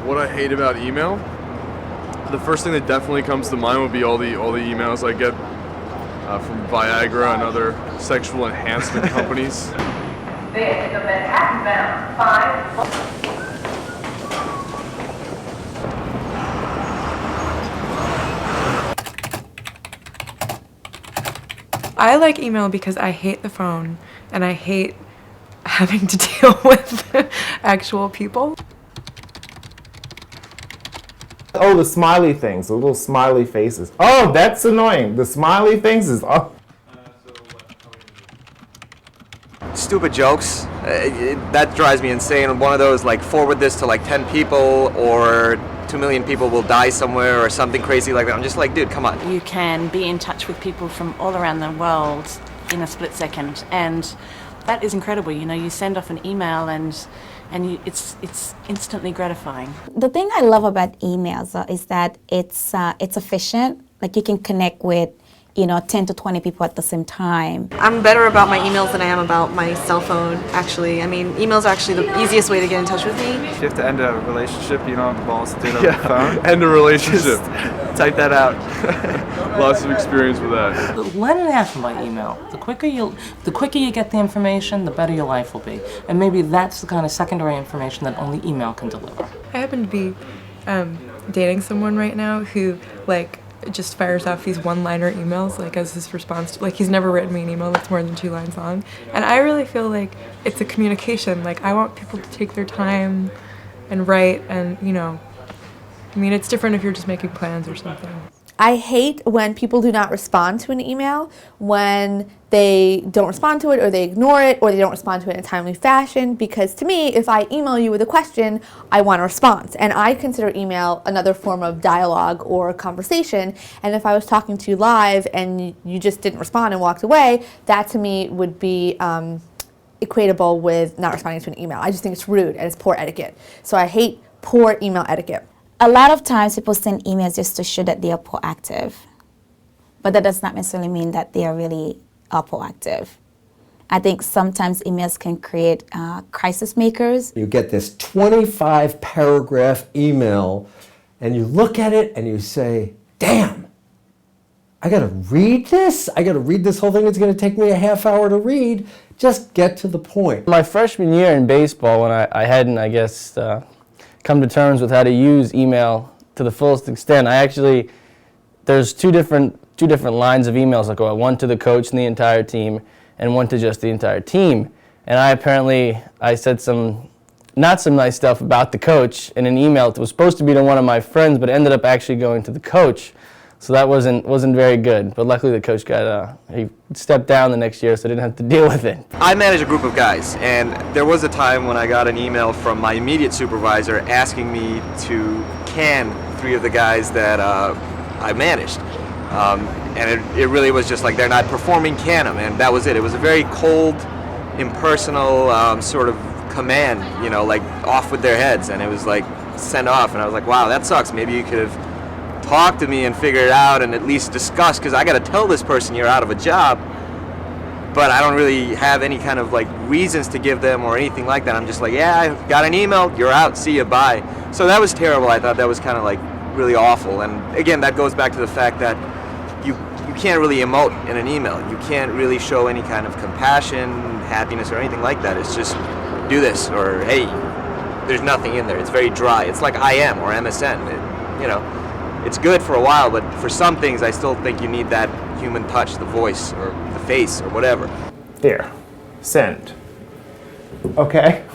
what I hate about email, the first thing that definitely comes to mind would be all the emails I get from Viagra and other sexual enhancement companies. This is a Manhattan bound 5. I like email because I hate the phone and I hate having to deal with actual people. Oh, the smiley things, the little smiley faces. Oh, that's annoying. The smiley faces. Oh. Stupid jokes. That drives me insane. One of those, like, forward this to like 10 people or 2 million people will die somewhere or something crazy like that. I'm just like, dude, come on. You can be in touch with people from all around the world in a split second, and that is incredible. You know, you send off an email and it's instantly gratifying. The thing I love about emails is that it's efficient. Like, you can connect with 10 to 20 people at the same time. I'm better about my emails than I am about my cell phone, actually. I mean, emails are actually the easiest way to get in touch with me. If you have to end a relationship, you don't have the balls to do it on the phone. End a relationship. Just type that out. Lots of experience with that. Let it happen by email. The quicker you get the information, the better your life will be. And maybe that's the kind of secondary information that only email can deliver. I happen to be dating someone right now who just fires off these one-liner emails as his response to, he's never written me an email that's more than 2 lines long. And I really feel like it's a communication. I want people to take their time and write, and it's different if you're just making plans or something. I hate when people do not respond to an email, when they don't respond to it, or they ignore it, or they don't respond to it in a timely fashion, because to me, if I email you with a question, I want a response. And I consider email another form of dialogue or conversation, and if I was talking to you live and you just didn't respond and walked away, that to me would be equatable with not responding to an email. I just think it's rude and it's poor etiquette. So I hate poor email etiquette. A lot of times people send emails just to show that they are proactive, but that does not necessarily mean that they are really proactive. I think sometimes emails can create crisis makers. You get this 25-paragraph email, and you look at it and you say, damn, I gotta read this? I gotta read this whole thing. It's gonna take me a half hour to read. Just get to the point. My freshman year in baseball, when I hadn't, come to terms with how to use email to the fullest extent, there's two different lines of emails that go out, one to the coach and the entire team, and one to just the entire team. And I said not some nice stuff about the coach in an email that was supposed to be to one of my friends, but ended up actually going to the coach. So that wasn't very good. But luckily the coach he stepped down the next year, so I didn't have to deal with it. I manage a group of guys, and there was a time when I got an email from my immediate supervisor asking me to can 3 of the guys that I managed. And it really was just they're not performing, can them, and that was it. It was a very cold, impersonal sort of command, off with their heads, and it was send off, and I was like, wow, that sucks. Maybe you could have talked to me and figured it out and at least discuss, because I got to tell this person you're out of a job, but I don't really have any kind of reasons to give them or anything like that. I'm just yeah, I got an email, you're out, see you, bye. So that was terrible. I thought that was kind of really awful, and again, that goes back to the fact that you can't really emote in an email. You can't really show any kind of compassion, happiness, or anything like that. It's just do this, or hey, there's nothing in there. It's very dry. It's like IM or MSN. It's good for a while, but for some things I still think you need that human touch, the voice or the face or whatever. There. Send. Okay.